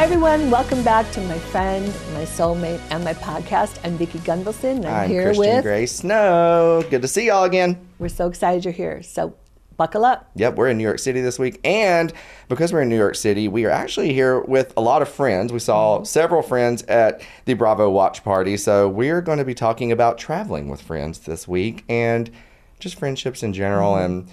Hi everyone, welcome back to my friend, my soulmate, and my podcast. I'm Vicki Gunvalson. I'm here Christian with Grace Snow. Good to see y'all again. We're so excited you're here. So buckle up. Yep, we're in New York City this week, and because we're in New York City, we are actually here with a lot of friends. We saw several friends at the Bravo watch party, so we're going to be talking about traveling with friends this week and just friendships in general and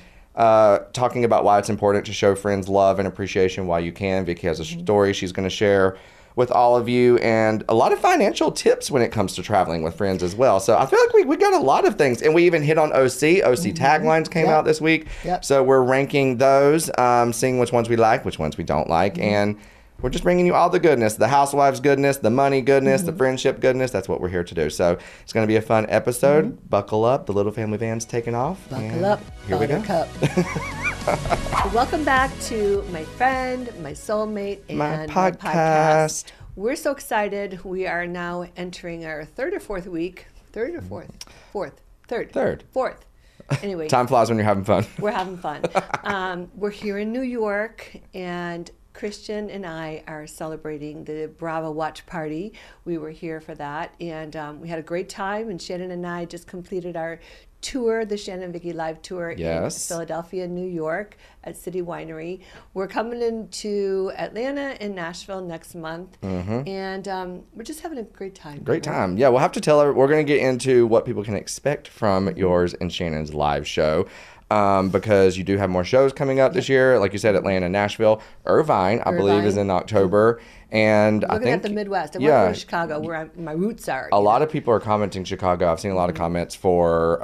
talking about why it's important to show friends love and appreciation while you can. Vicki has a story she's going to share with all of you, and a lot of financial tips when it comes to traveling with friends as well. So I feel like we got a lot of things, and we even hit on OC. OC Taglines came out this week. So we're ranking those, seeing which ones we like, which ones we don't like, and we're just bringing you all the goodness, the housewives goodness, the money goodness, the friendship goodness. That's what we're here to do. So it's going to be a fun episode. Buckle up. The little family van's taking off. Buckle up. Here we go. Welcome back to my friend, my soulmate, and My my podcast. We're so excited. We are now entering our third or fourth week. Third or fourth? Fourth. Third. Third. Fourth. Anyway. Time flies when you're having fun. We're having fun. We're here in New York, and Christian and I are celebrating the Bravo watch party. We were here for that, and we had a great time, and Shannon and I just completed our tour, the Shannon and Vicki live tour in Philadelphia, New York at City Winery. We're coming into Atlanta and Nashville next month, and we're just having a great time. Great time. Yeah, we'll have to tell her. We're going to get into what people can expect from yours and Shannon's live show. Because you do have more shows coming up this year. Like you said, Atlanta, Nashville, Irvine, I believe, is in October. And I think at the Midwest. I want to go to Chicago, where my roots are. A lot of people are commenting Chicago. I've seen a lot of comments for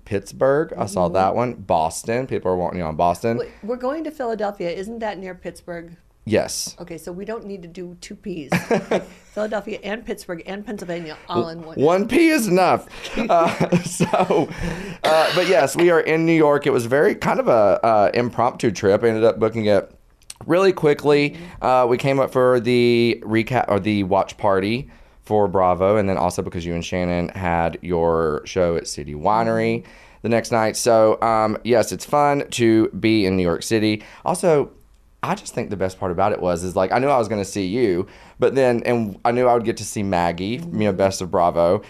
Pittsburgh. I saw that one. Boston. People are wanting you on Boston. Wait, we're going to Philadelphia. Isn't that near Pittsburgh? Yes. Okay, so we don't need to do two Ps. Philadelphia and Pittsburgh and Pennsylvania all in one. One P is enough. But yes, we are in New York. It was very kind of a impromptu trip. I ended up booking it really quickly. We came up for the recap or the watch party for Bravo, and then also because you and Shannon had your show at City Winery the next night. So yes, it's fun to be in New York City. Also, I just think the best part about it is like I knew I was going to see you, but then and I knew I would get to see Maggie, Best of Bravo.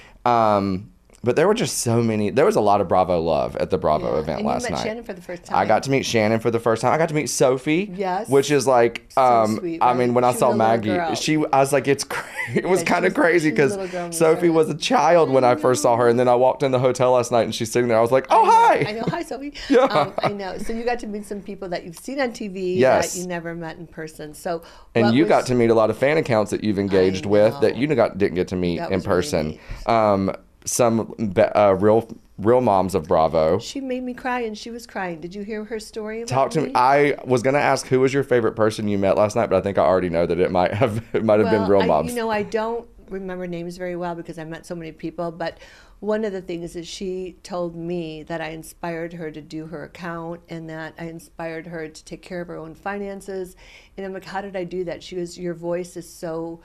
But there were just so many. There was a lot of Bravo love at the Bravo event last night. You met Shannon for the first time. I got to meet Shannon for the first time. I got to meet Sophie. Yes. Which is like, so sweet, right? I mean, when I saw Maggie, I was like, it was kind of crazy because Sophie was a child when I first saw her, and then I walked in the hotel last night and she's sitting there. I was like, oh hi. I know, hi Sophie. Yeah. I know. So you got to meet some people that you've seen on TV that you never met in person. So and you got to meet a lot of fan accounts that you've engaged with that you didn't get to meet in person. Really some real moms of Bravo. She made me cry, and she was crying. Did you hear her story? Talk to me. I was going to ask who was your favorite person you met last night, but I think I already know that it might have been real moms. I don't remember names very well because I met so many people, but one of the things is she told me that I inspired her to do her account and that I inspired her to take care of her own finances. And I'm like, how did I do that? She goes, your voice is so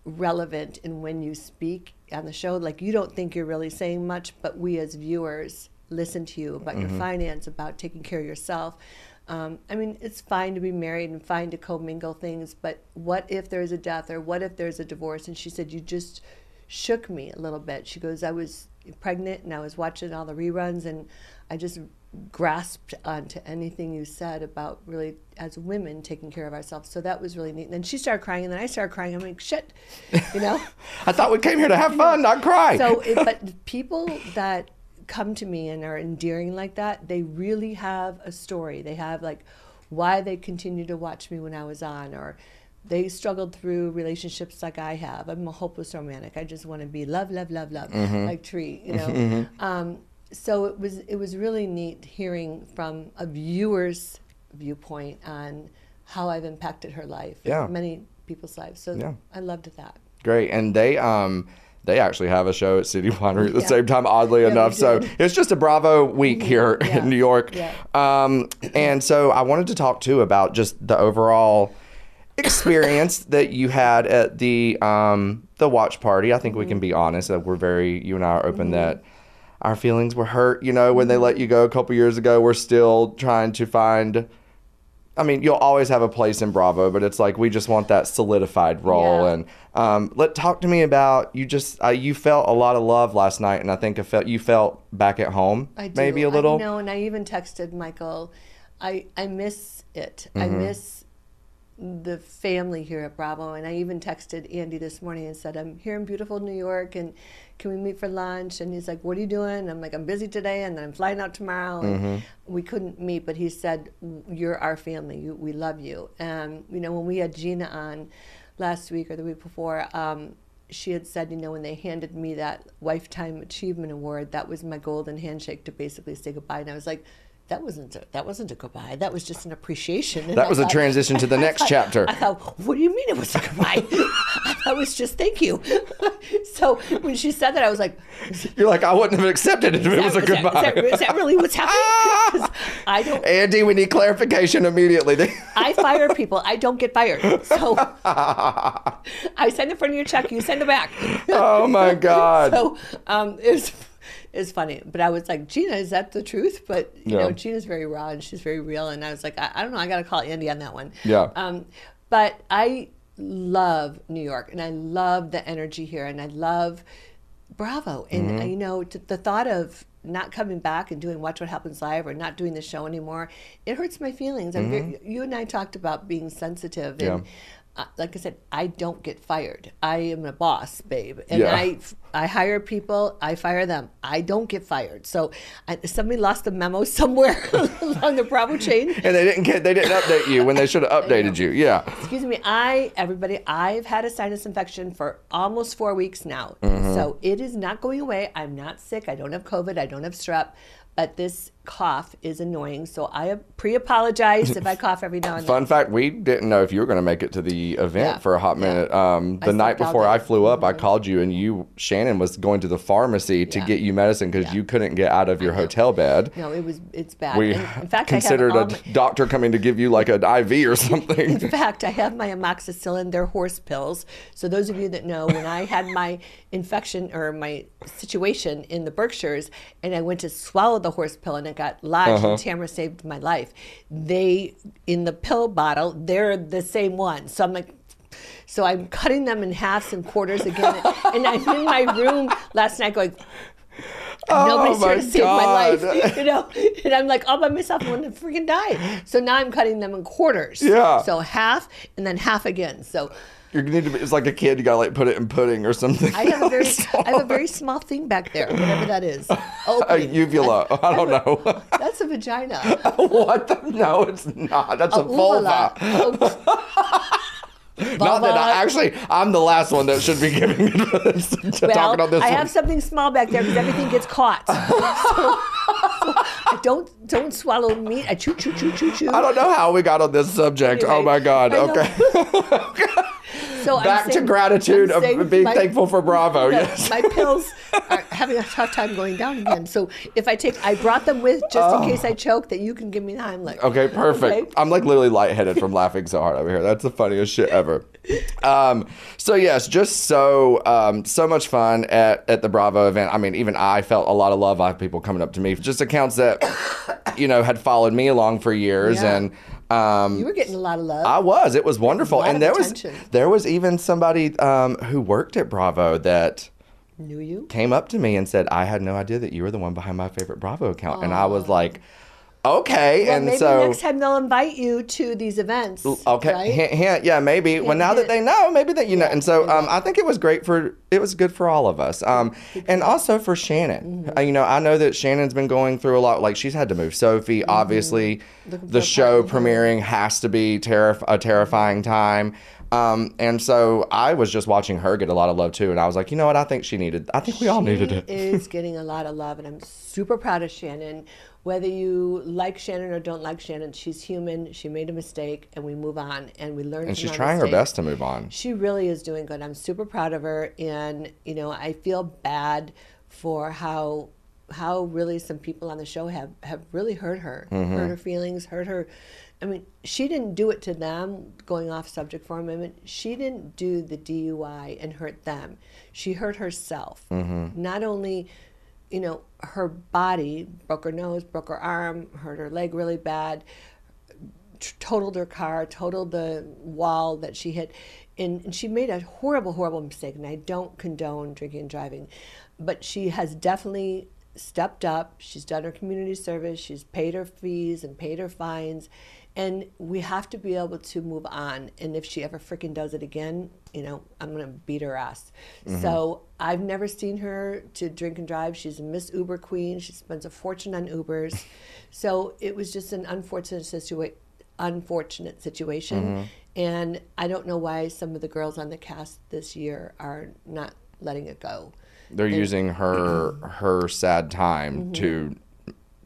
relevant in when you speak on the show. Like, you don't think you're really saying much, but we as viewers listen to you about your finance, about taking care of yourself. I mean, it's fine to be married and fine to commingle things, but what if there's a death or what if there's a divorce? And she said, you just shook me a little bit. She goes, I was pregnant and I was watching all the reruns and I just grasped onto anything you said about really as women taking care of ourselves. So that was really neat. And then she started crying and then I started crying. I'm like, shit, I thought we came here to have fun, not cry. But people that come to me and are endearing like that, they really have a story. They have like why they continue to watch me when I was on, or they struggled through relationships like I have. I'm a hopeless romantic. I just want to be love, love, love, love, like Tree, So it was really neat hearing from a viewer's viewpoint on how I've impacted her life, many people's lives. So I loved that. Great, and they actually have a show at City Winery at the same time, oddly enough. So it's just a Bravo week here in New York. And so I wanted to talk too about just the overall experience that you had at the watch party. I think we can be honest that you and I are open that our feelings were hurt, when they let you go a couple years ago. We're still trying to find I mean, you'll always have a place in Bravo, but it's like we just want that solidified role. Yeah. And talk to me about you felt a lot of love last night, and I think you felt back at home. I do. Maybe a little. And I even texted Michael. I miss it. I Mm-hmm. miss the family here at Bravo, and I even texted Andy this morning and said, I'm here in beautiful New York, and can we meet for lunch? And he's like, what are you doing? And I'm like, I'm busy today, and then I'm flying out tomorrow. And we couldn't meet, but he said, you're our family. We love you. And when we had Gina on last week or the week before, she had said, when they handed me that Lifetime Achievement Award, that was my golden handshake to basically say goodbye. And I was like, that wasn't a goodbye. That was just an appreciation. And that was a transition to the next chapter. I thought, what do you mean it was a goodbye? I thought it was just thank you. So when she said that, I was like, you're like, I wouldn't have accepted it if it was a goodbye. Is that really what's happening? 'Cause I don't. Andy, we need clarification immediately. I fire people. I don't get fired. So I send in front of your check. You send it back. Oh my God. So it's funny, but I was like, Gina, is that the truth? But Gina's very raw and she's very real, and I was like, I don't know, I got to call Andy on that one. Yeah. But I love New York, and I love the energy here, and I love Bravo, and the thought of not coming back and doing Watch What Happens Live or not doing the show anymore, it hurts my feelings. You and I talked about being sensitive, and like I said, I don't get fired. I am a boss, babe, and I hire people, I fire them. I don't get fired. So somebody lost a memo somewhere along the Bravo chain, and they didn't update you when they should have updated you. Yeah. Excuse me, I've had a sinus infection for almost 4 weeks now, so it is not going away. I'm not sick. I don't have COVID. I don't have strep. But this cough is annoying, so I pre-apologize if I cough every now and then. Fun fact, we didn't know if you were going to make it to the event for a hot minute. The night before I flew up, I called you, and Shannon was going to the pharmacy to get you medicine because you couldn't get out of your hotel bed. No, it's bad. In fact, considered a doctor coming to give you like an IV or something. In fact, I have my amoxicillin. They're horse pills. So those of you that know, when I had my infection or my situation in the Berkshires, and I went to swallow the horse pill and it got lodged, and Tamara saved my life. In the pill bottle, they're the same one. So I'm like, I'm cutting them in halves and quarters again. And I'm in my room last night going, nobody's here to save my life, And I'm like all by myself. I'm going to freaking die. So now I'm cutting them in quarters. Yeah. So half and then half again. So you need to be, it's like a kid. You gotta put it in pudding or something. I have a very small thing back there, whatever that is. A uvula. I don't know. That's a vagina. What? No, it's not. That's a vulva. Not that I'm the last one that should be giving talking on this. I have something small back there because everything gets caught. I don't swallow meat. I chew. I don't know how we got on this subject. Anyway, oh my God. Okay. So back to gratitude of being thankful for Bravo. Yes. My pills are having a tough time going down again. So if I brought them with just in case I choke, that you can give me the Heimlich. Okay, perfect. Okay? I'm like literally lightheaded from laughing so hard over here. That's the funniest shit ever. So yes, just so much fun at the Bravo event. I mean, even I felt a lot of love. I have people coming up to me, just accounts that had followed me along for years, and you were getting a lot of love. I was. It was wonderful, and there was even somebody who worked at Bravo that knew you, came up to me and said, "I had no idea that you were the one behind my favorite Bravo account," and I was like, okay, well, and maybe so next time they'll invite you to these events. Okay, right? Yeah, maybe. Well, now that they know, maybe that know. And so I think it was good for all of us, and also for Shannon. Mm-hmm. I know that Shannon's been going through a lot. Like she's had to move Sophie. Mm-hmm. Obviously, the show premiering has to be a terrifying time. And so I was just watching her get a lot of love too, and I was like, you know what? I think we all needed it. She is getting a lot of love, and I'm super proud of Shannon. Whether you like Shannon or don't like Shannon, she's human. She made a mistake, and we move on, and we learn. And she's trying her best to move on. She really is doing good. I'm super proud of her, and I feel bad for how really some people on the show have really hurt her, hurt her feelings, hurt her. I mean, she didn't do it to them, going off subject for a moment. She didn't do the DUI and hurt them. She hurt herself. Mm-hmm. Not only, her body, broke her nose, broke her arm, hurt her leg really bad, totaled her car, totaled the wall that she hit. And she made a horrible, horrible mistake. And I don't condone drinking and driving. But she has definitely stepped up. She's done her community service. She's paid her fees and paid her fines. And we have to be able to move on. And if she ever freaking does it again, you know, I'm going to beat her ass. So I've never seen her to drink and drive. She's a Miss Uber queen. She spends a fortune on Ubers. So it was just an unfortunate situation. And I don't know why some of the girls on the cast this year are not letting it go. They're using her sad time to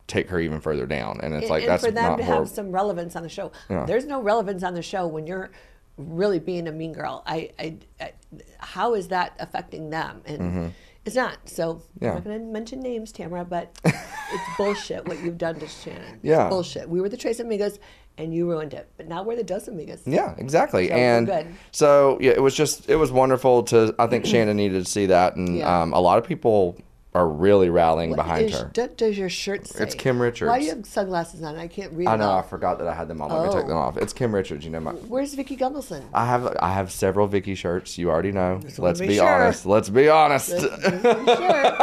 take her even further down, and it's like and that's for them not to horrible. have some relevance on the show. There's no relevance on the show when you're really being a mean girl. How is that affecting them? And it's not. So I'm not going to mention names, Tamara, but it's bullshit what you've done to Shannon. Yeah, it's bullshit. We were the Tres Amigas, and you ruined it. But now we're the Dos Amigas. Yeah, exactly. So and we're good. So yeah, it was wonderful to. I think Shannon needed to see that, and a lot of people are really rallying behind her. What does your shirt say? It's Kim Richards. Why do you have sunglasses on? I can't read. I know. I forgot that I had them on. Let me take them off. It's Kim Richards. You know my. Where's Vicki Gunvalson? I have several Vicki shirts. You already know. Let's be be sure. honest. Let's be honest. Sure.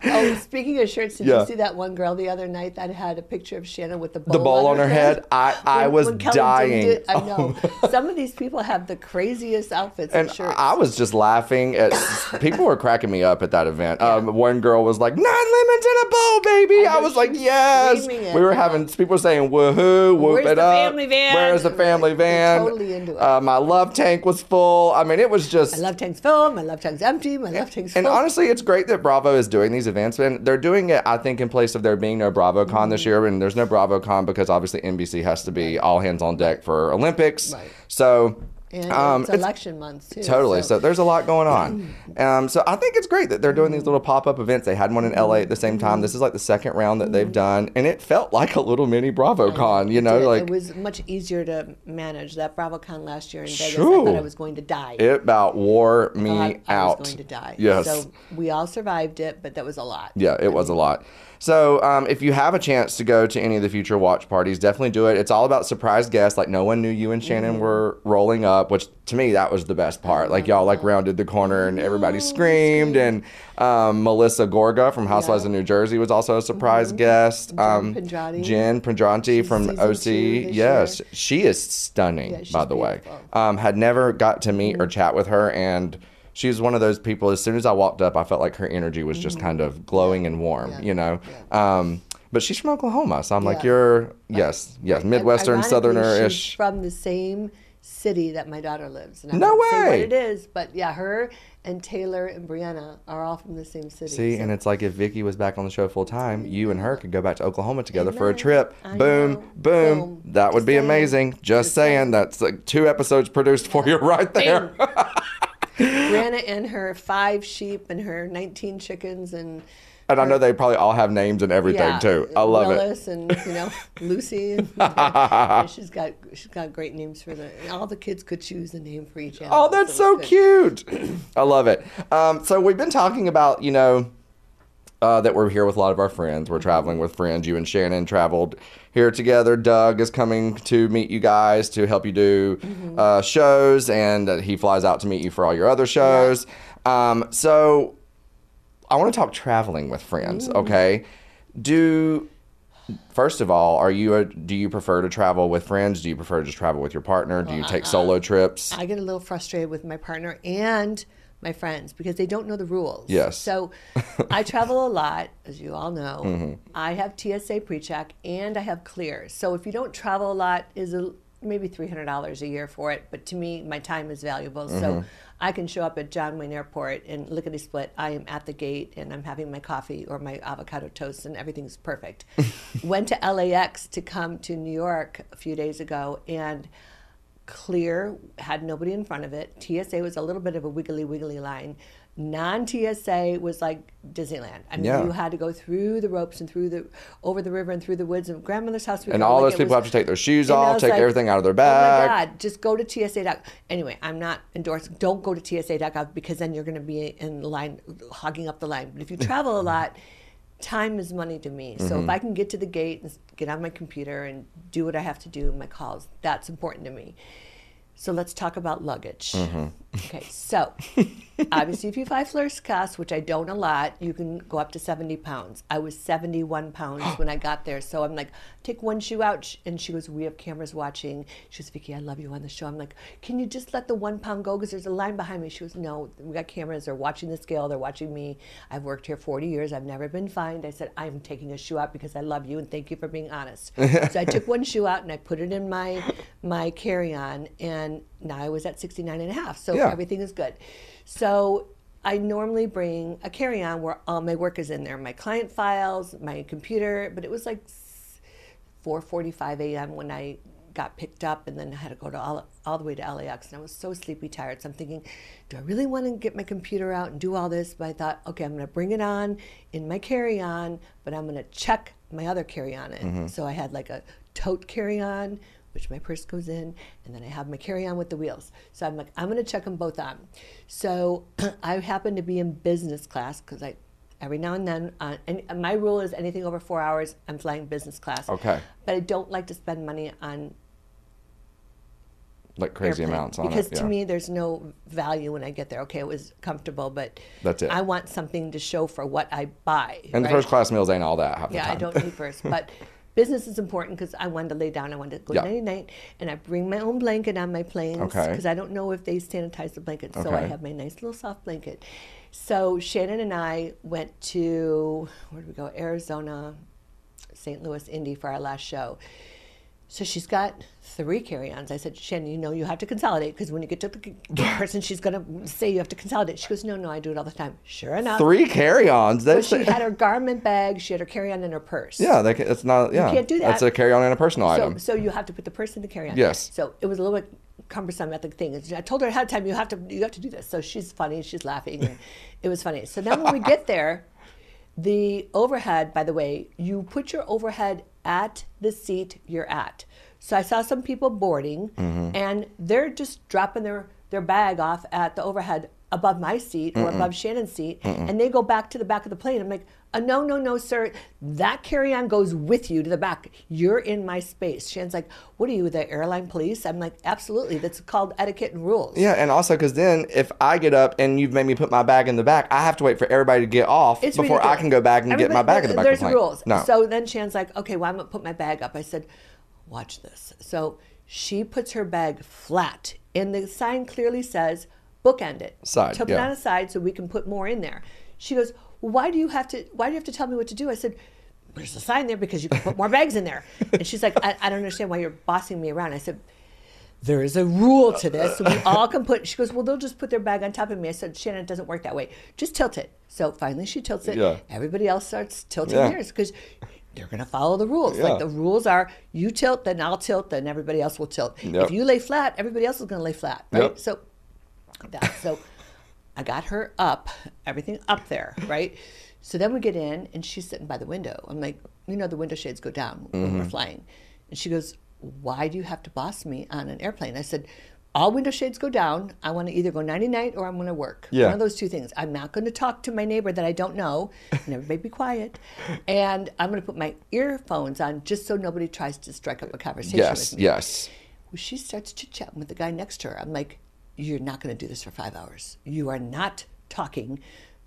Oh, speaking of shirts, did Yeah. you see that one girl the other night that had a picture of Shannon with the bowl, The bowl on her head. I was when Kelly dying. did it, I know. Some of these people have the craziest outfits And and shirts. I was just laughing at people were cracking me up at that event. One girl was like, 9 lemons in a bowl, baby. I was like, yes. We were having people saying, woohoo, whoop Where's it the up. family van? Where's the family van? They're totally into it. My love tank was full. I mean, it was just. My love tank's full. My love tank's empty. My love tank's full. And honestly, it's great that Bravo is doing these events, and they're doing it, I think, in place of there being no BravoCon this year. And there's no BravoCon because obviously NBC has to be all hands on deck for Olympics. Right. So. And it's election months, too. Totally. So there's a lot going on. So I think it's great that they're doing these little pop-up events. They had one in LA at the same time. This is like the second round that they've done. And it felt like a little mini BravoCon, you know? Like it was much easier to manage. That BravoCon last year in Vegas, True. I thought I was going to die. It about wore me I out. was going to die. Yes. So we all survived it, but that was a lot. Yeah, it was a lot. So if you have a chance to go to any of the future watch parties, definitely do it. It's all about surprise guests. Like no one knew you and Shannon were rolling up, which to me, that was the best part. Like y'all like rounded the corner and everybody screamed. And Melissa Gorga from Housewives of New Jersey was also a surprise guest. Jen Pendranti from OC. Yes, she is stunning, by the way. Had never got to meet or chat with her, and she's one of those people, as soon as I walked up, I felt like her energy was just kind of glowing and warm, you know? But she's from Oklahoma, so I'm like, you're, yes, Midwestern, Ironically, Southerner-ish. She's from the same city that my daughter lives. And I No won't say way! what it is, but yeah, her and Taylor and Brianna are all from the same city. See, so. and it's like if Vicki was back on the show full time, you and her could go back to Oklahoma together for a trip. Boom. That would be amazing. Just saying. That's like 2 episodes produced for you right there. Brianna and her 5 sheep and her 19 chickens and I know they probably all have names and everything too. I love Willis it. and Lucy. And, she's got great names for all the kids could choose a name for each animal. Oh, that's so cute. I love it. So we've been talking about, that we're here with a lot of our friends. We're traveling with friends. You and Shannon traveled here together. Doug is coming to meet you guys to help you do shows, and he flies out to meet you for all your other shows. So I want to talk traveling with friends, okay? First of all, do you prefer to travel with friends? Do you prefer to just travel with your partner? Do you take solo trips? I get a little frustrated with my partner and my friends because they don't know the rules. Yes. So I travel a lot, as you all know. I have TSA PreCheck and I have Clear. So if you don't travel a lot, is maybe $300 a year for it. But to me, my time is valuable. So I can show up at John Wayne Airport and lickety-split. I am at the gate and I'm having my coffee or my avocado toast and everything's perfect. Went to LAX to come to New York a few days ago, and Clear had nobody in front of it. TSA was a little bit of a wiggly line. Non-TSA was like Disneyland. I mean, you had to go through the ropes and over the river and through the woods of grandmother's house. And all those people have to take their shoes off, take everything out of their bag. Oh my God, just go to TSA. Anyway, I'm not endorsing. Don't go to TSA.gov because then you're going to be in line, hogging up the line. But if you travel a lot, time is money to me. So if I can get to the gate and get on my computer and do what I have to do, my calls, that's important to me. So let's talk about luggage. Okay, so obviously if you fly first class, which I don't a lot, you can go up to 70 pounds. I was 71 pounds when I got there. So I'm like, take one shoe out. And she goes, we have cameras watching. She goes, Vicki, I love you on the show. I'm like, can you just let the 1 pound go? Because there's a line behind me. She goes, no, we got cameras. They're watching the scale. They're watching me. I've worked here 40 years. I've never been fined. I said, I'm taking a shoe out because I love you and thank you for being honest. So I took one shoe out and I put it in my carry-on, and now I was at 69 and a half. So everything is good. So I normally bring a carry-on where all my work is in there, my client files, my computer, but it was like 4:45 a.m. when I got picked up, and then I had to go to all the way to LAX, and I was so sleepy tired. So I'm thinking, do I really want to get my computer out and do all this? But I thought, okay, I'm going to bring it on in my carry-on, but I'm going to check my other carry-on in. So I had like a tote carry-on, which my purse goes in, and then I have my carry-on with the wheels. So I'm like, I'm going to check them both on. So I happen to be in business class because every now and then, and my rule is anything over 4 hours, I'm flying business class. Okay. But I don't like to spend money on like crazy airplane, amounts on because it. to me, there's no value when I get there. Okay, it was comfortable, but that's it. I want something to show for what I buy. And the first class meals ain't all that half the time. I don't need first, but business is important because I wanted to lay down. I wanted to go night-night, and I bring my own blanket on my planes because I don't know if they sanitize the blanket. So I have my nice little soft blanket. So Shannon and I went to, where did we go? Arizona, St. Louis, Indy for our last show. So she's got 3 carry-ons. I said, Shannon, you know you have to consolidate because when you get to the person, she's going to say you have to consolidate. She goes, no, I do it all the time. Sure enough. 3 carry-ons? So she had her garment bag, she had her carry-on in her purse. Yeah, it's not, You can't do that. That's a carry-on and a personal item. So you have to put the purse in the carry-on. Yes. So it was a little bit cumbersome at the thing. I told her ahead of time, you have to do this. So she's funny, she's laughing, and it was funny. So then when we get there, the overhead, by the way, you put your overhead at the seat you're at. So I saw some people boarding, and they're just dropping their bag off at the overhead above my seat or above Shannon's seat, and they go back to the back of the plane. I'm like, no, sir. That carry-on goes with you to the back. You're in my space. Shannon's like, what are you, the airline police? I'm like, absolutely. That's called etiquette and rules. Yeah, and also because then if I get up and you've made me put my bag in the back, I have to wait for everybody to get off before ridiculous. I can go back and get my bag in the back of the plane. There's rules. No. So then Shannon's like, okay, well, I'm going to put my bag up. I said, watch this. So she puts her bag flat, and the sign clearly says, bookend it. Side, Tilt it on a side so we can put more in there. She goes, well, why do you have to tell me what to do? I said, there's a sign there because you can put more bags in there. And she's like, I don't understand why you're bossing me around. I said, there is a rule to this. So we all can put, she goes, well, they'll just put their bag on top of me. I said, Shannon, it doesn't work that way. Just tilt it. So finally she tilts it. Yeah. Everybody else starts tilting theirs because they're going to follow the rules. Yeah. Like the rules are, you tilt, then I'll tilt, then everybody else will tilt. Yep. If you lay flat, everybody else is going to lay flat, right? Yep. So I got her up, everything up there, right? So then we get in, and she's sitting by the window. I'm like, the window shades go down when we're flying. And she goes, why do you have to boss me on an airplane? I said, all window shades go down. I want to either go nighty-night or I'm going to work. Yeah. One of those two things. I'm not going to talk to my neighbor that I don't know, and everybody be quiet. And I'm going to put my earphones on just so nobody tries to strike up a conversation with me. Yes. Well, she starts chit-chatting with the guy next to her. I'm like, you're not going to do this for 5 hours. You are not talking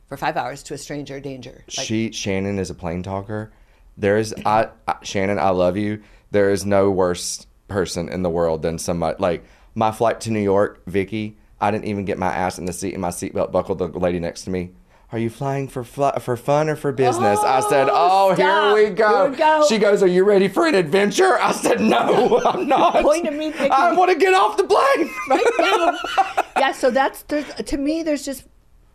for 5 hours to a stranger danger. Like, Shannon is a plane talker. Shannon, I love you. There is no worse person in the world than somebody like my flight to New York, Vicki. I didn't even get my ass in the seat and my seatbelt buckled. The lady next to me, are you flying for fun or for business? I said, stop. Here we go. Here we go. She goes, are you ready for an adventure? I said, no, I'm not. Point at me, Vicki. I want to get off the plane. Right now. Yeah, so to me, there's just,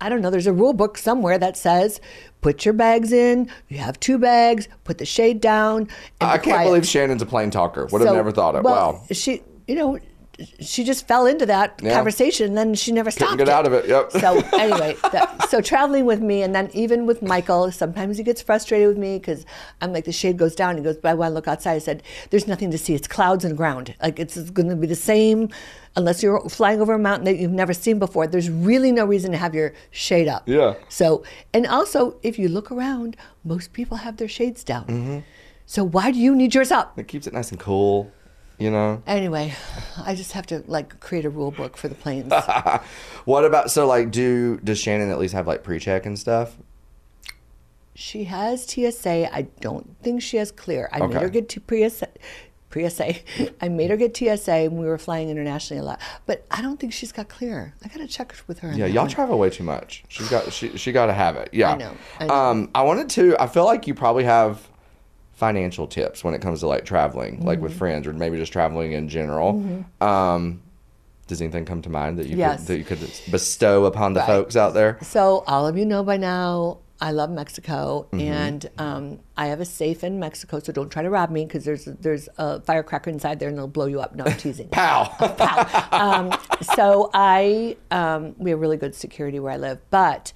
I don't know, there's a rule book somewhere that says, put your bags in, you have 2 bags, put the shade down, and I can't believe Shannon's a plane talker. Would have never thought it. Wow. She, she just fell into that conversation, and then she never stopped. Couldn't get out of it. Yep. So anyway, so traveling with me, and then even with Michael, sometimes he gets frustrated with me because I'm like, the shade goes down. He goes, but I want to look outside. I said, there's nothing to see. It's clouds and ground. Like, it's going to be the same unless you're flying over a mountain that you've never seen before. There's really no reason to have your shade up. Yeah. So, and also, if you look around, most people have their shades down. Mm-hmm. So why do you need yours up? It keeps it nice and cool. You know. Anyway, I just have to like create a rule book for the planes. What about, so like, does Shannon at least have like pre-check and stuff? She has TSA. I don't think she has clear. I made her get to PSA. I made her get TSA, and we were flying internationally a lot. But I don't think she's got clear. I got to check with her. Yeah, y'all travel way too much. She got to have it. Yeah. I know. I feel like you probably have financial tips when it comes to like traveling, like with friends, or maybe just traveling in general. Does anything come to mind that you could bestow upon the folks out there? So all of you know by now, I love Mexico, and I have a safe in Mexico, so don't try to rob me, because there's a firecracker inside there and it'll blow you up. No, I'm teasing. Pow! Pow! So we have really good security where I live, but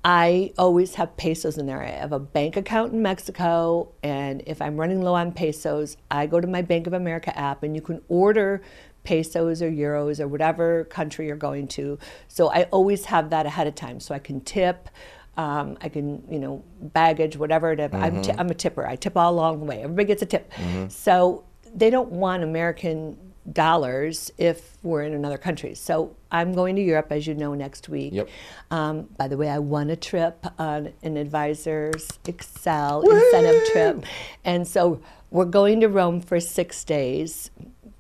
I always have pesos in there. I have a bank account in Mexico, and if I'm running low on pesos, I go to my Bank of America app, and you can order pesos or euros or whatever country you're going to. So I always have that ahead of time, so I can tip. I can, baggage, whatever. I'm a tipper. I tip all along the way. Everybody gets a tip. So they don't want American dollars if we're in another country. So I'm going to Europe, as you know, next week. Yep. By the way, I won a trip on an Advisors Excel incentive trip. And so we're going to Rome for 6 days,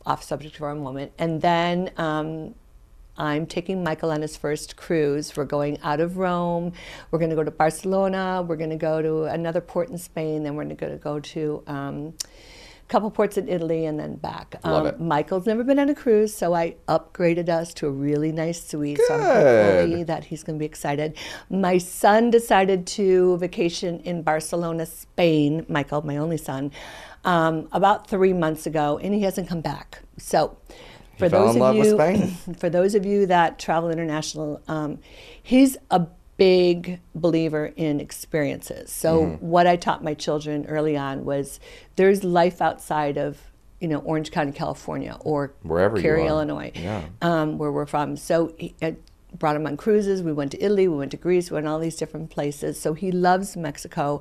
off subject for a moment. And then I'm taking Michael on his first cruise. We're going out of Rome. We're going to go to Barcelona. We're going to go to another port in Spain. Then we're going to go to a couple ports in Italy and then back. Love it. Michael's never been on a cruise, so I upgraded us to a really nice suite. Good. So I'm hopefully that he's going to be excited. My son decided to vacation in Barcelona, Spain, Michael, my only son, about 3 months ago, and he hasn't come back. So for those of you that travel international, he's a big believer in experiences. So what I taught my children early on was there's life outside of Orange County, California, or wherever Cary, you are. Illinois, where we're from. So I brought him on cruises. We went to Italy, we went to Greece, we went all these different places. So he loves Mexico.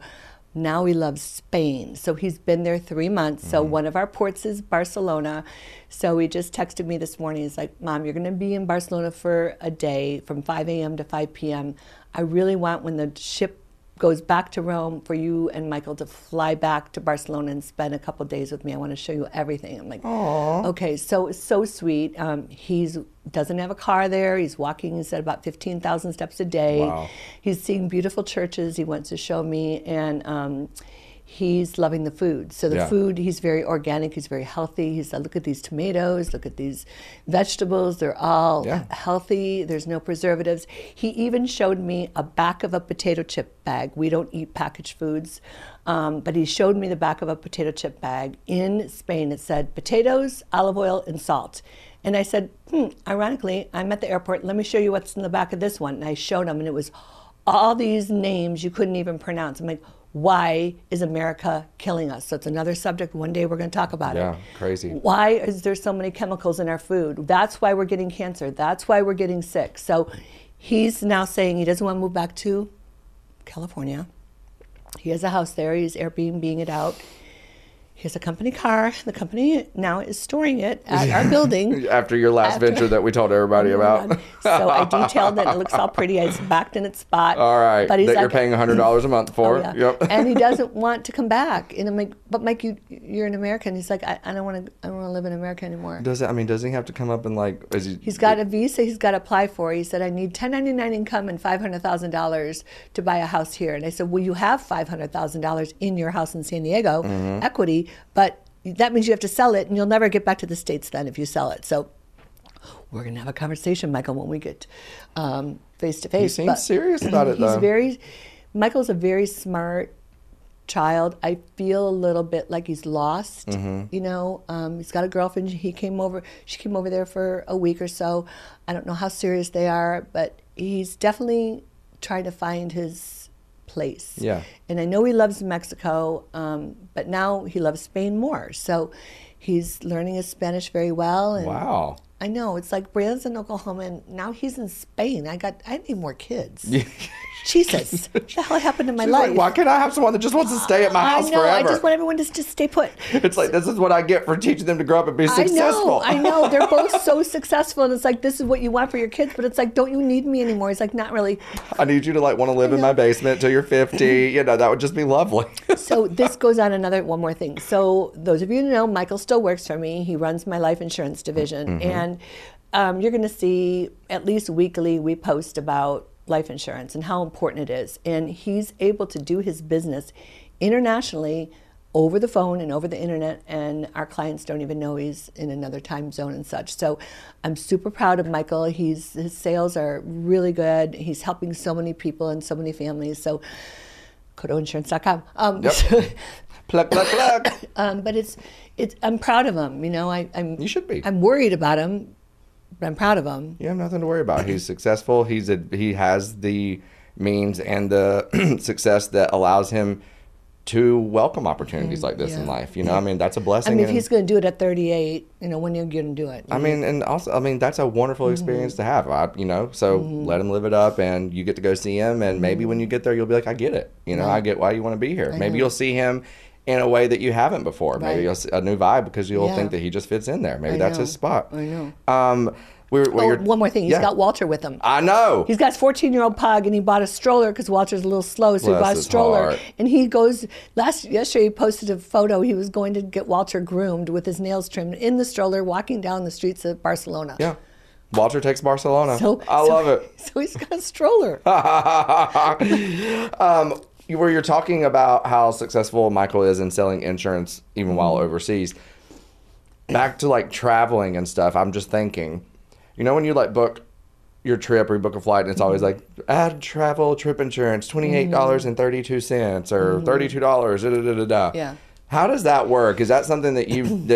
Now he loves Spain. So he's been there 3 months. So one of our ports is Barcelona. So he just texted me this morning. He's like, Mom, you're going to be in Barcelona for a day from 5 a.m. to 5 p.m. I really want, when the ship goes back to Rome, for you and Michael to fly back to Barcelona and spend a couple days with me. I want to show you everything. I'm like, aww. Okay, so it's so sweet. He doesn't have a car there. He's walking, he said, about 15,000 steps a day. Wow. He's seeing beautiful churches he wants to show me, and he's loving the food. So the food, he's very organic, he's very healthy. He said, look at these tomatoes, look at these vegetables, they're all healthy, there's no preservatives. He even showed me a back of a potato chip bag. We don't eat packaged foods, but he showed me the back of a potato chip bag. In Spain, it said potatoes, olive oil, and salt. And I said, ironically, I'm at the airport, let me show you what's in the back of this one. And I showed him, and it was all these names you couldn't even pronounce. I'm like, why is America killing us? So it's another subject. One day we're going to talk about it. Yeah, crazy. Why is there so many chemicals in our food? That's why we're getting cancer. That's why we're getting sick. So he's now saying he doesn't want to move back to California. He has a house there. He's Airbnb-ing it out. He has a company car. The company now is storing it at our building. After your last venture that we told everybody about. So I detailed it. It looks all pretty. It's backed in its spot. All right. But you're paying $100 a month for. Yeah. Yep. And he doesn't want to come back. And I'm like, but Mike, you're an American. He's like, I don't want to live in America anymore. Does he have to come up and like? He's got a visa. He's got to apply for. He said, I need $1099 income and $500,000 to buy a house here. And I said, well, you have $500,000 in your house in San Diego, equity. But that means you have to sell it, and you'll never get back to the States then if you sell it. So we're going to have a conversation, Michael, when we get face to face. He seems serious about it, though. Michael's a very smart child, I feel a little bit like he's lost. Mm-hmm. You know, he's got a girlfriend. She came over there for a week or so. I don't know how serious they are, but he's definitely trying to find his place. Yeah. And I know he loves Mexico, but now he loves Spain more. So he's learning his Spanish very well. And Wow. I know, it's like Brandon's in Oklahoma, and now he's in Spain. I need more kids. Jesus, what the hell happened to my life? Like, why can't I have someone that just wants to stay at my house forever? I just want everyone to just stay put. It's like, this is what I get for teaching them to grow up and be successful. I know. They're both so successful, and it's like, this is what you want for your kids, but it's like, don't you need me anymore? He's like, not really. I need you to like want to live in my basement till you're 50. You know, that would just be lovely. So this goes on one more thing. So those of you who know, Michael still works for me. He runs my life insurance division, and you're going to see at least weekly we post about life insurance and how important it is. And he's able to do his business internationally over the phone and over the internet, and our clients don't even know he's in another time zone and such. So I'm super proud of Michael. His sales are really good. He's helping so many people and so many families. So go to insurance.com. Plug, plug, plug. But I'm proud of him. You know, You should be. I'm worried about him, but I'm proud of him. You have nothing to worry about. He's successful. He has the means and the success that allows him to welcome opportunities like this in life. You know, I mean, that's a blessing. I mean, if he's going to do it at 38, you know, when are you going to do it? I mean, and also, I mean, that's a wonderful experience to have. You know, so let him live it up, and you get to go see him, and maybe when you get there, you'll be like, I get it. You know, I get why you want to be here. Maybe you'll see him in a way that you haven't before. Maybe you'll see a new vibe because you'll think that he just fits in there. Maybe that's his spot. I know. One more thing. He's got Walter with him. I know. He's got his 14-year-old pug, and he bought a stroller because Walter's a little slow, so he bought a stroller. Heart. And he goes, yesterday he posted a photo. He was going to get Walter groomed with his nails trimmed in the stroller, walking down the streets of Barcelona. Yeah. Walter takes Barcelona. I love it. So he's got a stroller. Where you're talking about how successful Michael is in selling insurance even while overseas. Back to like traveling and stuff, I'm just thinking, you know, when you like book your trip or you book a flight and it's always like add travel trip insurance, $28.32 or $32. Yeah. How does that work? Is that something that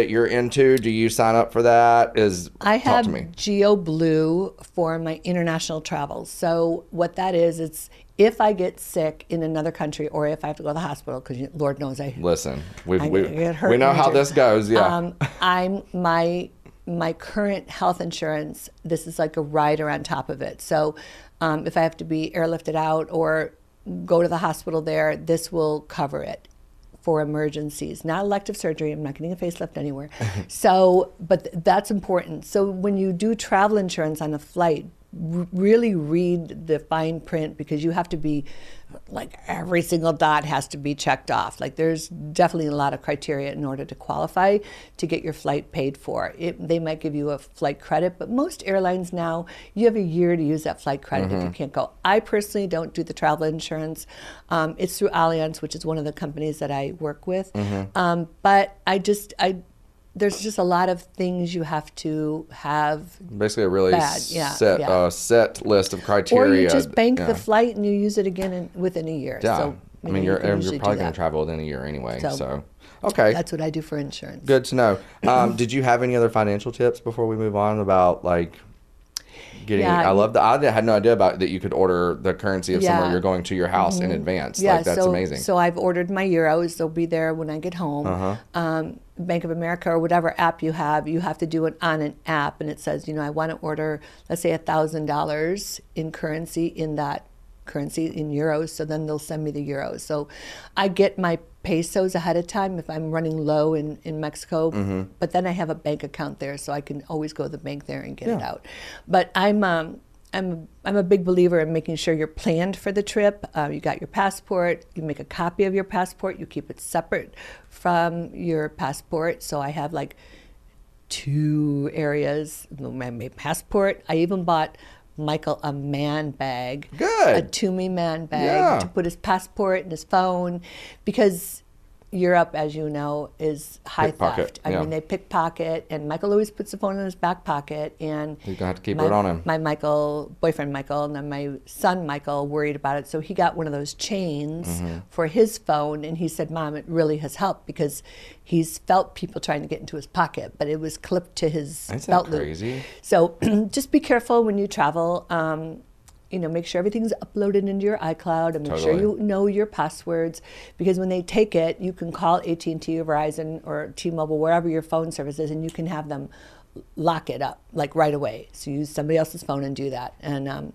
you're into? Do you sign up for that? I have GeoBlue for my international travels. So what that is, it's if I get sick in another country or if I have to go to the hospital, because Lord knows I get hurt. We know how this goes. Yeah. My current health insurance, this is like a rider on top of it. So if I have to be airlifted out or go to the hospital there, this will cover it for emergencies, not elective surgery. I'm not getting a facelift anywhere. So, but that's important. So when you do travel insurance on a flight, really read the fine print, because you have to be like, every single dot has to be checked off. Like, there's definitely a lot of criteria in order to qualify to get your flight paid for. They might give you a flight credit, but most airlines now, you have a year to use that flight credit if you can't go. I personally don't do the travel insurance. It's through Allianz, which is one of the companies that I work with. But there's just a lot of things you have to have. Basically a really set list of criteria. Or you just bank the flight and you use it again within a year. Yeah. So, I mean, you're probably going to travel within a year anyway. So, okay. That's what I do for insurance. Good to know. Did you have any other financial tips before we move on about like getting? I had no idea about that you could order the currency of somewhere you're going to your house in advance. Yeah, like, that's amazing. So I've ordered my euros. They'll be there when I get home. Bank of America or whatever app you have to do it on an app, and it says, I want to order, let's say $1,000 in currency, in that currency in euros. So then they'll send me the euros. So I get my pesos ahead of time if I'm running low in Mexico, but then I have a bank account there, so I can always go to the bank there and get it out. But I'm a big believer in making sure you're planned for the trip. You got your passport. You make a copy of your passport. You keep it separate from your passport. So I have like 2 areas. My passport. I even bought Michael a man bag. Good. A Toomey man bag to put his passport and his phone, because Europe, as you know, is high Pickpocket, theft. I mean, they pickpocket, and Michael always puts the phone in his back pocket. And you're gonna have to keep it on him. My boyfriend Michael, and then my son Michael worried about it, so he got one of those chains for his phone, and he said, "Mom, it really has helped because he's felt people trying to get into his pocket, but it was clipped to his belt loop." Crazy? So just be careful when you travel. Make sure everything's uploaded into your iCloud, and make sure you know your passwords, because when they take it, you can call AT&T or Verizon or T-Mobile, wherever your phone service is, and you can have them lock it up like right away. So use somebody else's phone and do that. And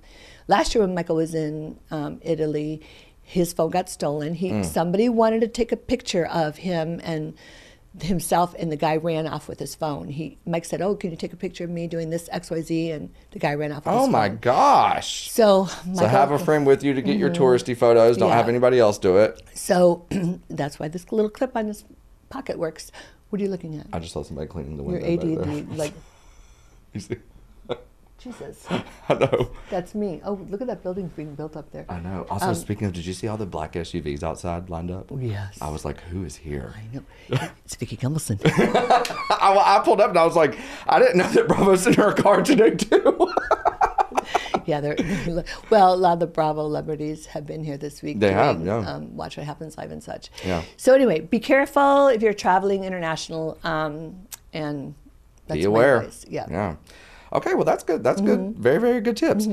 last year when Michael was in Italy, his phone got stolen. Somebody wanted to take a picture of him and himself, and the guy ran off with his phone. Mike said, "Oh, can you take a picture of me doing this XYZ?" And the guy ran off with his phone. Oh my gosh. So have a friend with you to get your touristy photos. Don't have anybody else do it. So that's why this little clip on his pocket works. What are you looking at? I just saw somebody cleaning the window. Your ADD, like, you see? Jesus. I know. That's me. Oh, look at that building being built up there. I know. Also, speaking of, did you see all the black SUVs outside lined up? Yes. I was like, who is here? I know. It's Vicki Gunvalson. I pulled up and I was like, I didn't know that Bravo sent her a car today too. Yeah, well, a lot of the Bravo celebrities have been here this week. They have, yeah. Watch What Happens Live and such. Yeah. So anyway, be careful if you're traveling international, and that's be aware. My advice. Yeah. Yeah. Okay, well, that's good. That's good. Very, very good tips.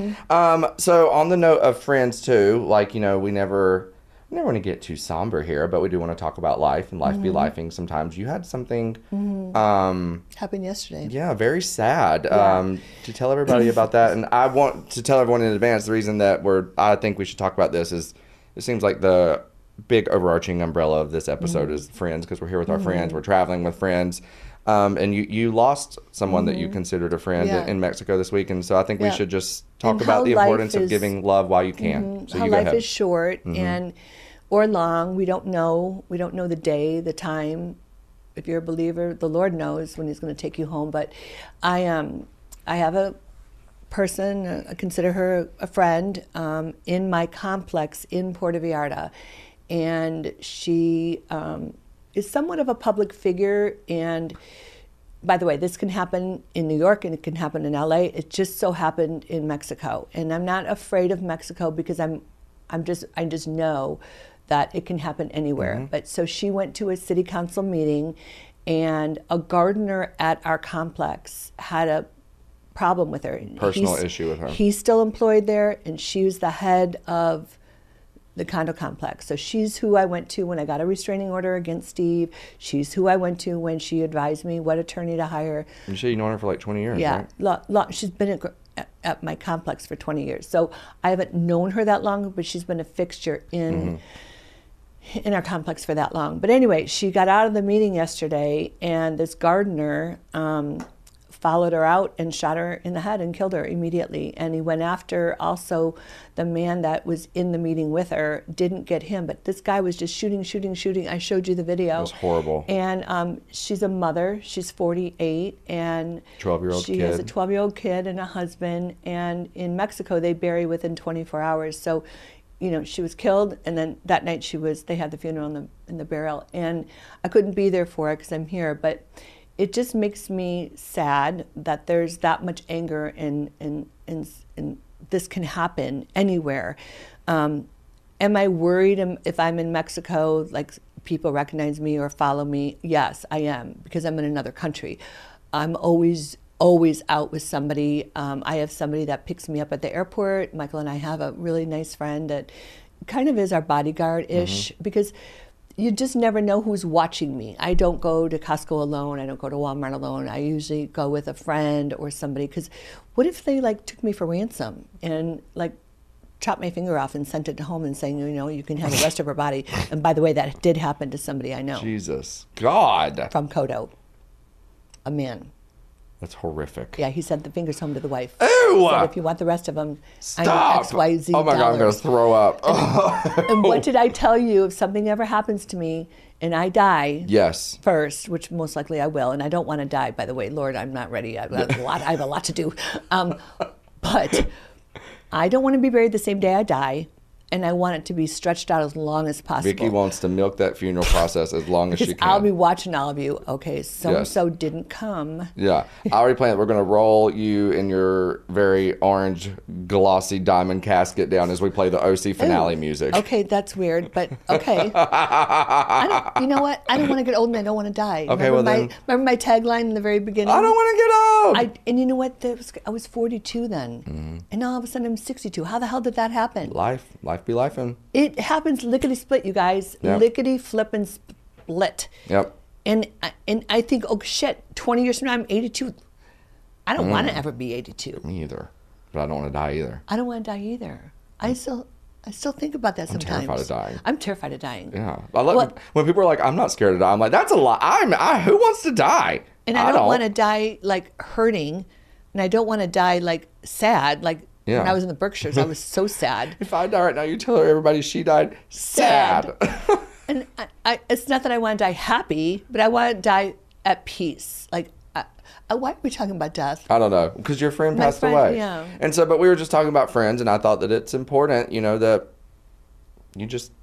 So on the note of friends too, like, we never want to get too somber here, but we do want to talk about life and life be lifing sometimes. You had something happened yesterday. Yeah, very sad. To tell everybody about that, and I want to tell everyone in advance the reason that I think we should talk about this is it seems like the big overarching umbrella of this episode is friends, because we're here with our friends, we're traveling with friends. And you lost someone that you considered a friend in Mexico this week, and so I think we should just talk about the importance of giving love while you can. So how you go life ahead. is short or long. We don't know. We don't know the day, the time. If you're a believer, the Lord knows when He's going to take you home. But I have a person, I consider her a friend, in my complex in Puerto Vallarta, and she is somewhat of a public figure. And by the way, this can happen in New York and it can happen in LA. It just so happened in Mexico. And I'm not afraid of Mexico because I just know that it can happen anywhere. But so she went to a city council meeting, and a gardener at our complex had a problem with her. Personal issue with her. He's still employed there, and she was the head of the condo complex. So she's who I went to when I got a restraining order against Steve. She's who I went to when she advised me what attorney to hire. You say you've known her for like 20 years, right? She's been at my complex for 20 years. So I haven't known her that long, but she's been a fixture in our complex for that long. But anyway, she got out of the meeting yesterday, and this gardener followed her out and shot her in the head and killed her immediately. And he went after also the man that was in the meeting with her. Didn't get him, but this guy was just shooting. I showed you the video. It was horrible. And she's a mother. She's 48, and 12-year-old she kid. has a 12-year-old kid and a husband. And in Mexico, they bury within 24 hours. So, she was killed, and then that night they had the funeral and the burial. And I couldn't be there for it because I'm here, but it just makes me sad that there's that much anger, and this can happen anywhere. Am I worried if I'm in Mexico, like people recognize me or follow me? Yes, I am, because I'm in another country. I'm always out with somebody. I have somebody that picks me up at the airport. Michael and I have a really nice friend that kind of is our bodyguard-ish, because you just never know who's watching me. I don't go to Costco alone. I don't go to Walmart alone. I usually go with a friend or somebody, because what if they took me for ransom and chopped my finger off and sent it home and saying, you can have the rest of her body. And by the way, that did happen to somebody I know. Jesus. God. From Kodo. A man. That's horrific. Yeah, he sent the fingers home to the wife. Ew! He said, if you want the rest of them, Stop! I need XYZ Oh my God, I'm going to throw up. And what did I tell you? If something ever happens to me and I die first, which most likely I will, and I don't want to die, by the way, Lord, I'm not ready. I have a lot to do. But I don't want to be buried the same day I die. and I want it to be stretched out as long as possible. Vicki wants to milk that funeral process as long as she can. I'll be watching all of you. Okay, so-and-so didn't come. Yeah. I already planned. We're going to roll you in your very orange, glossy diamond casket down as we play the OC finale music. Okay, that's weird, but okay. You know what? I don't want to get old and I don't want to die. Okay, remember my tagline in the very beginning? I don't want to get old. And you know what? I was 42 then. And now all of a sudden I'm 62. How the hell did that happen? Life be lifing. It happens lickety-split, you guys. Yep. Lickety-flippin' split. Yep. And I think, oh shit, 20 years from now I'm 82. I don't want to ever be 82. Me either. But I don't want to die either. I don't want to die either. I still think about that sometimes. I'm terrified of dying. I'm terrified of dying. Yeah. When people are like, I'm not scared to die, I'm like, that's a lie. Who wants to die? And I don't want to die like hurting, and I don't want to die like sad. Like when I was in the Berkshires, I was so sad. If I die right now, you tell everybody she died sad. And it's not that I want to die happy, but I want to die at peace. Like, why are we talking about death? I don't know, because your friend passed away. Yeah. And so, but we were just talking about friends, and I thought that it's important, that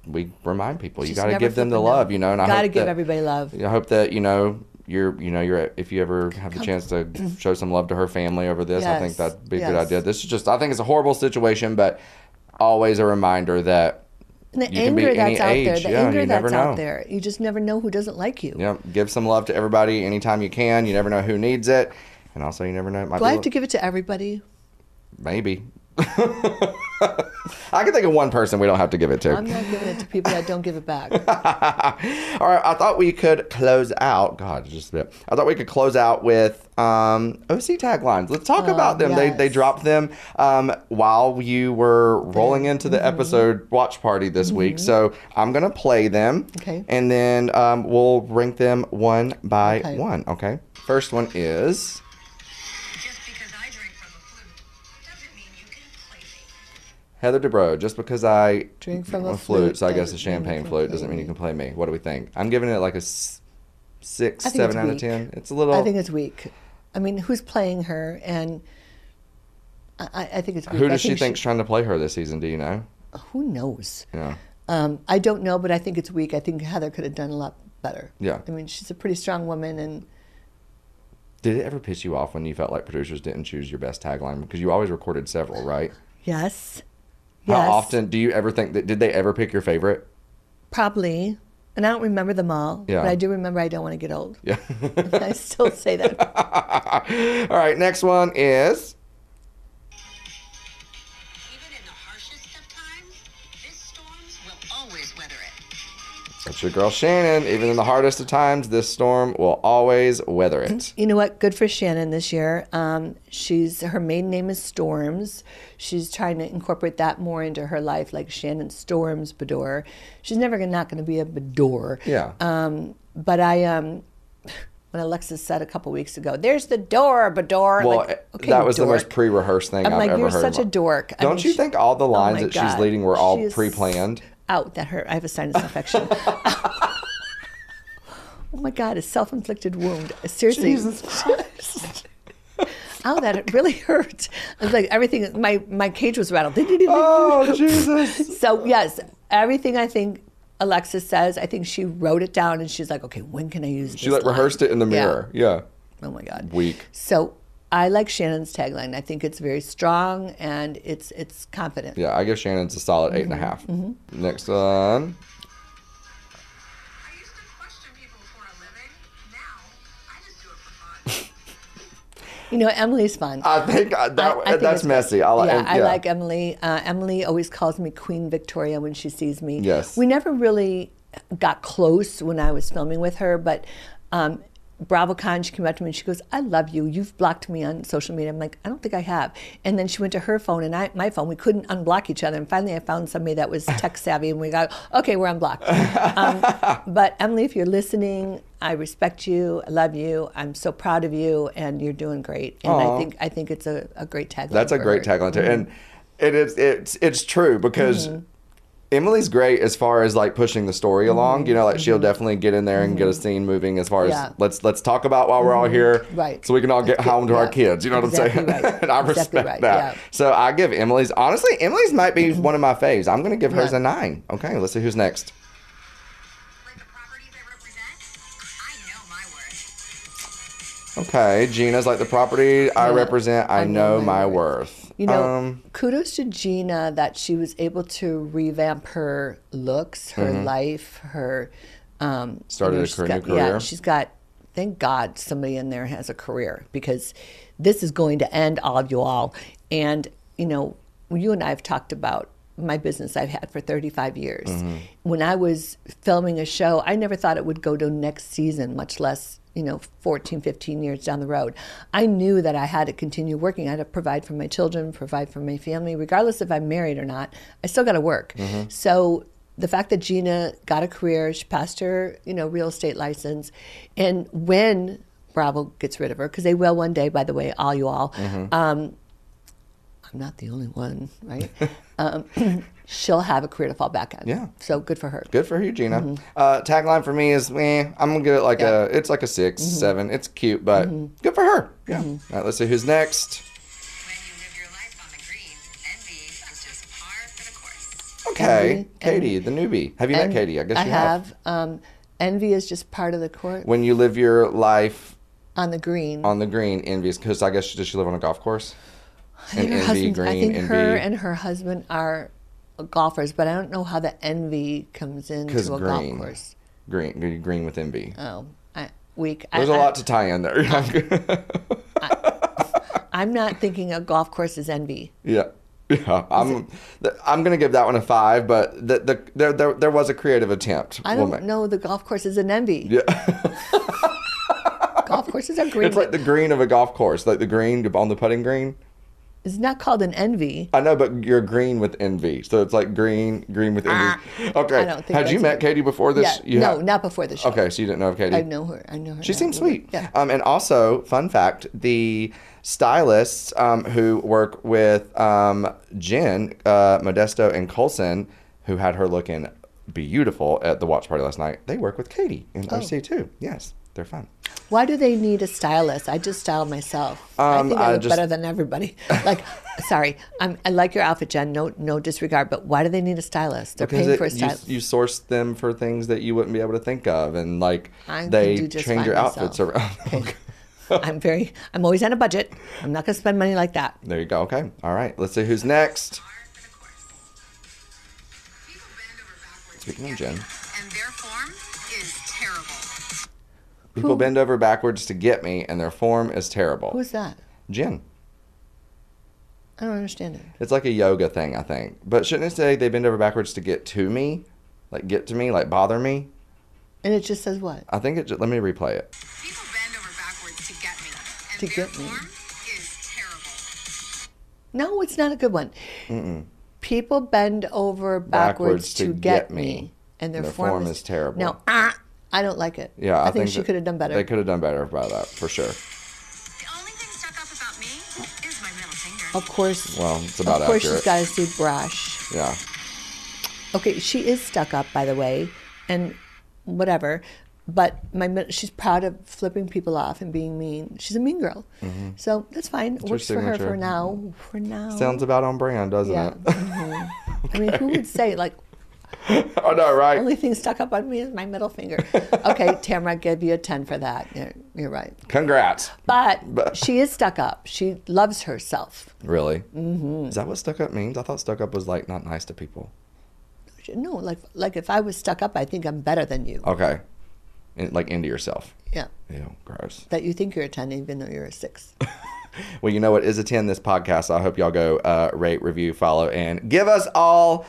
we remind people, you got to give them the love, and I got to give everybody love. I hope that, you're if you ever have the chance to show some love to her family over this, I think that'd be a good idea. This is just, I think it's a horrible situation, but always a reminder that and the anger that's out there, the anger that's out there, you just never know who doesn't like you. Yeah, give some love to everybody anytime you can. You never know who needs it, and also you never know. Do I have to give it to everybody? Maybe. I can think of one person we don't have to give it to. I'm not giving it to people that don't give it back. All right, I thought we could close out. God, just a bit. I thought we could close out with OC taglines. Let's talk about them. Yes. They dropped them while you were rolling into the episode watch party this week. So I'm gonna play them, and then we'll rank them one by one. Okay. First one is. Heather Dubrow, just because I drink from a flute, so I guess a champagne flute doesn't mean you can play me. What do we think? I'm giving it like a 6, 7 out of 10. It's a little. I think it's weak. I mean, who's playing her? And I think it's weak. Who does she think's trying to play her this season? Do you know? Who knows? Yeah. I don't know, but I think it's weak. I think Heather could have done a lot better. Yeah. I mean, she's a pretty strong woman, and. Did it ever piss you off when you felt like producers didn't choose your best tagline? Because you always recorded several, right? Yes. How often do you ever think that, did they ever pick your favorite? Probably. And I don't remember them all. Yeah. But I do remember I don't want to get old. Yeah. I still say that. All right, next one is. Even in the harshest of times, this storms will always weather it. That's your girl Shannon. Even in the hardest of times, this storm will always weather it. You know what? Good for Shannon this year. Her maiden name is Storms. She's trying to incorporate that more into her life, like Shannon Storms Beador. She's not going to be a Beador. Yeah. But when Alexis said a couple weeks ago, "There's the door, Beador." Well, okay, that was dork. the most pre-rehearsed thing I've ever heard. You're such a dork. Don't you think all the lines that God. she's leading were all She is pre-planned? Out. That hurt. I have a sinus infection. Oh my God, a self-inflicted wound. Seriously. Jesus Christ. Oh, that really hurt. It was like everything, my cage was rattled. Oh, Jesus. So, yes, everything I think Alexis says, I think she wrote it down and she's like, okay, when can I use this? She rehearsed it in the mirror. Yeah. Oh my God. Weak. So I like Shannon's tagline. I think it's very strong and it's confident. Yeah, I give Shannon's a solid 8.5. Next one. I used to question people for a living. Now, I just do it for fun. You know, Emily's fun. I think that's messy. I like Emily. Emily always calls me Queen Victoria when she sees me. Yes. We never really got close when I was filming with her, but BravoCon, she came up to me and she goes, "I love you. You've blocked me on social media." I'm like, "I don't think I have." And then she went to her phone and my phone. We couldn't unblock each other. And finally I found somebody that was tech savvy and we got, okay, we're unblocked. But Emily, if you're listening, I respect you. I love you. I'm so proud of you and you're doing great. And I think it's a great tagline. That's a great tagline too. And it's true because Emily's great as far as like pushing the story along. You know, like she'll definitely get in there and get a scene moving as far as let's talk about while we're all here, Right. so we can all get home to our kids. You know what I'm saying? Right. And I respect that. So I give Emily's, honestly, Emily's might be one of my faves. I'm going to give hers a 9. Okay, let's see who's next. Like the properties I represent, I know my worth. Okay, Gina's like the property I represent. I know my worth. You know, kudos to Gina that she was able to revamp her looks, her life, her Started a new career. Yeah, she's got. Thank God somebody in there has a career, because this is going to end all of you all. And you know, you and I have talked about my business I've had for 35 years. When I was filming a show, I never thought it would go to next season, much less, 14, 15 years down the road. I knew that I had to continue working. I had to provide for my children, provide for my family, regardless if I'm married or not. I still got to work. So the fact that Gina got a career, she passed her, real estate license, and when Bravo gets rid of her, because they will one day, by the way, all you all, I'm not the only one, right? She'll have a career to fall back on. Yeah. So good for her. Good for you, Gina. Tagline for me is, I'm gonna get it like it's like a 6, 7. It's cute, but good for her. Yeah. All right, let's see who's next. When you live your life on the green, envy is just par for the course. Okay, Katie, the newbie. Have you met Katie? I guess you have. I have. Envy is just part of the course. When you live your life on the green. On the green, envy is because I guess does she live on a golf course? I think her and her husband are golfers, but I don't know how the envy comes into a golf course. Green with envy. Oh, There's a lot to tie in there. I'm not thinking a golf course is envy. Yeah. I'm gonna give that one a 5, but there was a creative attempt. I don't know the golf course is an envy. Yeah. Golf courses are green. It's like the green of a golf course, like the green on the putting green. It's not called an envy. I know, but you're green with envy, so it's like green with envy. Okay. I don't think Had you met Katie before this? Yeah. Not before the show. Okay, so you didn't know of Katie. I know her. She seems sweet. Yeah. And also, fun fact: the stylists who work with Jen, Modesto, and Colson, who had her looking beautiful at the watch party last night, they work with Katie in OC too. Yes, they're fun. Why do they need a stylist? I just style myself. I think I look better than everybody. Sorry, I like your outfit, Jen. No disregard, but why do they need a stylist? They're paying for a stylist. You source them for things that you wouldn't be able to think of, and they change your outfits around. Okay. I'm always on a budget. I'm not going to spend money like that. There you go. Okay. All right. Let's see who's next. Speaking of Jen. And their form is terrible. People bend over backwards to get me, and their form is terrible. Who's that? Jen. I don't understand it. It's like a yoga thing, I think. But shouldn't it say they bend over backwards to get to me? Like get to me? Like bother me? And it just says what? I think let me replay it. People bend over backwards to get me. And to their get me. form is terrible. No, it's not a good one. People bend over backwards to get me. And their form is terrible. No, I don't like it. Yeah, I think she could have done better. They could have done better about that, for sure. The only thing stuck up about me is my middle finger. Of course. Well, it's about accurate. Of course she's got to see brush. Yeah. Okay, she is stuck up, by the way, and whatever. But she's proud of flipping people off and being mean. She's a mean girl. So that's fine. It works for her for now. Sounds about on brand, doesn't it? Okay. I mean, who would say, I know, right? Only thing stuck up on me is my middle finger. Okay, Tamara, I give you a 10 for that. You're right. Congrats. But she is stuck up. She loves herself. Really? Mm-hmm. Is that what stuck up means? I thought stuck up was not nice to people. No, like if I was stuck up, I think I'm better than you. Okay. Into yourself. Yeah. Ew, gross. That you think you're a 10 even though you're a 6. Well, you know what is a 10 this podcast. So I hope y'all go rate, review, follow, and give us all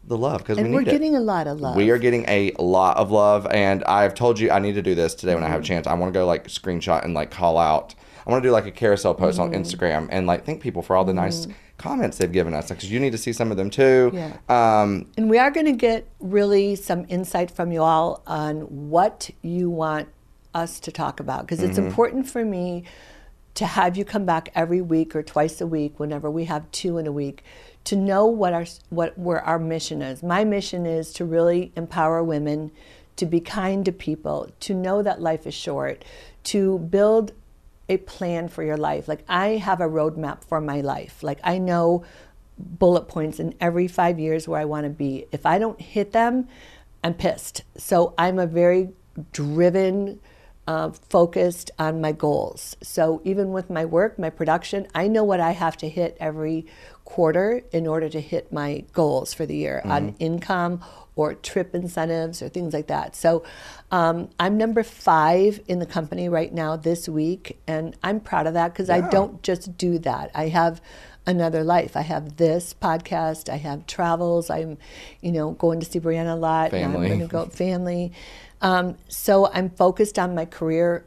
the love because we need it. And we're getting a lot of love. We are getting a lot of love, and I've told you I need to do this today when I have a chance. I want to go screenshot and call out. I want to do a carousel post on Instagram and thank people for all the nice comments they've given us because you need to see some of them too. Yeah. And we are going to get really some insight from you all on what you want us to talk about because it's important for me to have you come back every week or twice a week, whenever we have 2 in a week, to know where our mission is. My mission is to really empower women, to be kind to people, to know that life is short, to build a plan for your life. Like, I have a roadmap for my life. Like, I know bullet points in every 5 years where I want to be. If I don't hit them, I'm pissed. So I'm a very driven, focused on my goals. So even with my work, my production, I know what I have to hit every quarter in order to hit my goals for the year on income or trip incentives or things like that. So I'm number 5 in the company right now this week, and I'm proud of that because I don't just do that. I have another life. I have this podcast, I have travels, I'm going to see Brianna a lot, family. And I'm going to go family. So I'm focused on my career.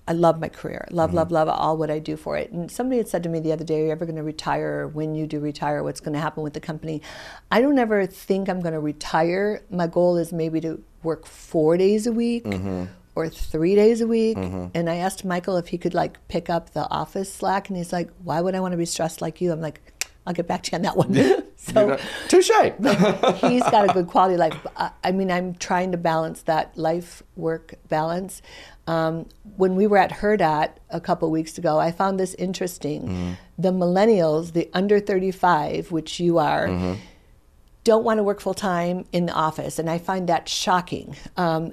I love my career. Love all what I do for it. And somebody had said to me the other day, are you ever going to retire? When you do retire, what's going to happen with the company? I don't ever think I'm going to retire. My goal is maybe to work 4 days a week or 3 days a week. And I asked Michael if he could pick up the office slack, and he's like, why would I want to be stressed like you? I'm like, I'll get back to you on that one. So touche. He's got a good quality life. I'm trying to balance that life-work balance. When we were at Hurrdat a couple of weeks ago, I found this interesting. The millennials, the under 35, which you are, don't want to work full-time in the office, and I find that shocking.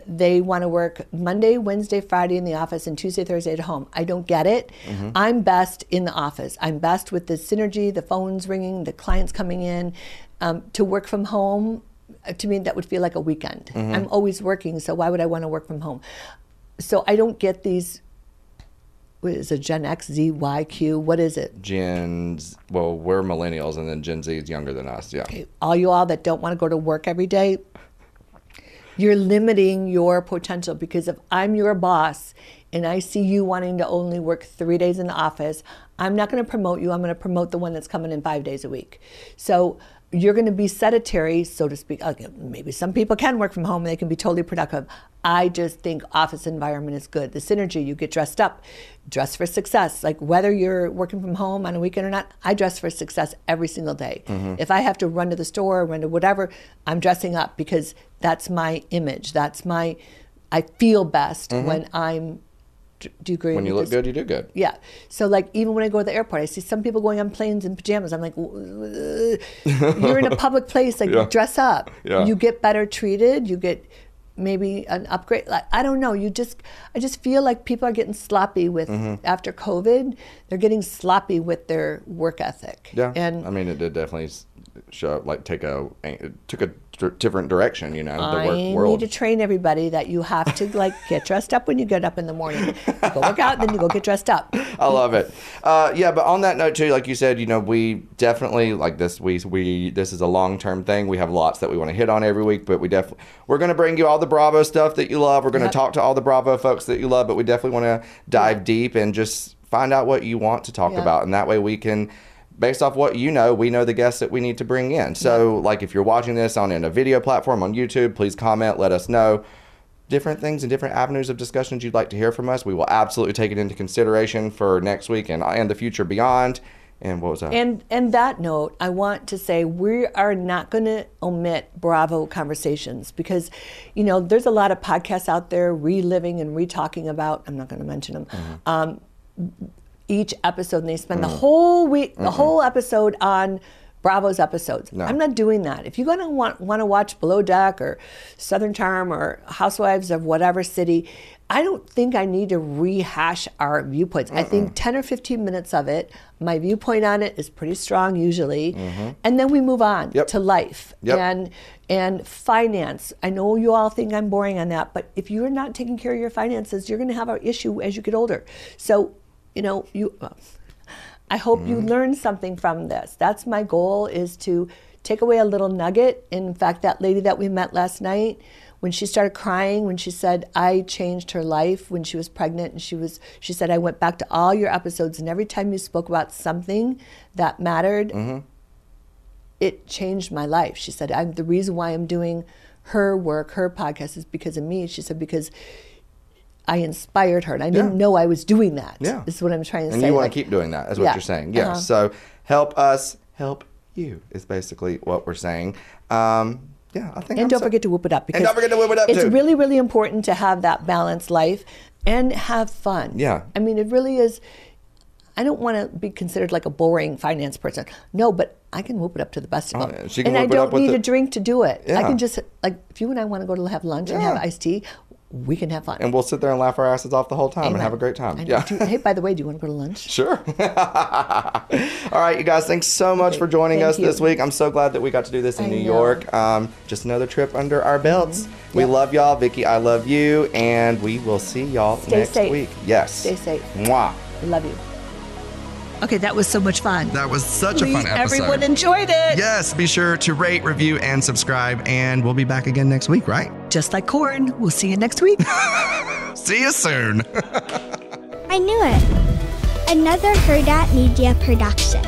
They want to work Monday, Wednesday, Friday in the office, and Tuesday, Thursday at home. I don't get it. I'm best in the office. I'm best with the synergy, the phones ringing, the clients coming in. To work from home, to me, that would feel like a weekend. I'm always working, so why would I want to work from home? So I don't get these, what is it, Gen X, Z, Y, Q, what is it? Well, we're millennials, and then Gen Z is younger than us, yeah. Okay. All that don't want to go to work every day, you're limiting your potential, because if I'm your boss and I see you wanting to only work 3 days in the office, I'm not going to promote you. I'm going to promote the one that's coming in 5 days a week. So you're going to be sedentary, so to speak. Okay, maybe some people can work from home and they can be totally productive. I just think office environment is good. The synergy, you get dressed up, dress for success. Like, whether you're working from home on a weekend or not, I dress for success every single day. If I have to run to the store, run to whatever, I'm dressing up, because that's my image. I feel best when I'm, do you agree? When you look good, you do good. Yeah. So even when I go to the airport, I see some people going on planes in pajamas. I'm like, you're in a public place, dress up. Yeah. You get better treated. You get maybe an upgrade. I don't know. I just feel like people are getting sloppy with, after COVID, they're getting sloppy with their work ethic. Yeah. And it did definitely show up, took a different direction, the work world. I need to train everybody that you have to get dressed up when you get up in the morning. Go work out, then you go get dressed up. I love it. But on that note too, like you said, we definitely this is a long-term thing. We have lots that we want to hit on every week, but we're going to bring you all the Bravo stuff that you love. We're going to talk to all the Bravo folks that you love, but we definitely want to dive deep and just find out what you want to talk about, and that way we can, based off what we know the guests that we need to bring in. So, if you're watching this on a video platform on YouTube, please comment, let us know different things and different avenues of discussions you'd like to hear from us. We will absolutely take it into consideration for next week and the future beyond. And what was that? And that note, I want to say we are not going to omit Bravo conversations, because, there's a lot of podcasts out there reliving and re-talking about, I'm not going to mention them, each episode, and they spend the whole week, the whole episode on Bravo's episodes. No. I'm not doing that. If you're going to want to watch Below Deck or Southern Charm or Housewives of whatever city, I don't think I need to rehash our viewpoints. I think 10 or 15 minutes of it, my viewpoint on it is pretty strong usually, and then we move on to life and finance. I know you all think I'm boring on that, but if you're not taking care of your finances, you're going to have an issue as you get older. So, I hope you learn something from this. That's my goal, is to take away a little nugget. In fact, that lady that we met last night, when she started crying, when she said, I changed her life when she was pregnant, and she said, I went back to all your episodes, and every time you spoke about something that mattered, it changed my life. She said, the reason why I'm doing her work, her podcast, is because of me. She said, because I inspired her, and I didn't know I was doing that. Yeah. Is what I'm trying to and say. you want to keep doing that, is what you're saying. Yes. So help us, help you is basically what we're saying. I think. And don't forget to whoop it up. Because don't forget to whoop it up, it's too. really, really important to have that balanced life and have fun. Yeah. I mean, it really is. I don't want to be considered like a boring finance person. No, but I can whoop it up to the best of them. She can and I whoop it up don't with need a drink to do it. Yeah. I can just, like, if you and I want to go to have lunch and have iced tea, we can have fun. And we'll sit there and laugh our asses off the whole time and Amen. have a great time. Yeah. Hey, by the way, do you want to go to lunch? Sure. All right, you guys, thanks so much for joining us this week. I'm so glad that we got to do this in New York. Just another trip under our belts. We love y'all. Vicki, I love you. And we will see y'all next week. Yes. Stay safe. Mwah. Love you. Okay, that was so much fun. That was such a fun episode. Everyone enjoyed it. Yes, be sure to rate, review, and subscribe. And we'll be back again next week, right? Just like corn. We'll see you next week. See you soon. I knew it. Another Hurrdat Media Production.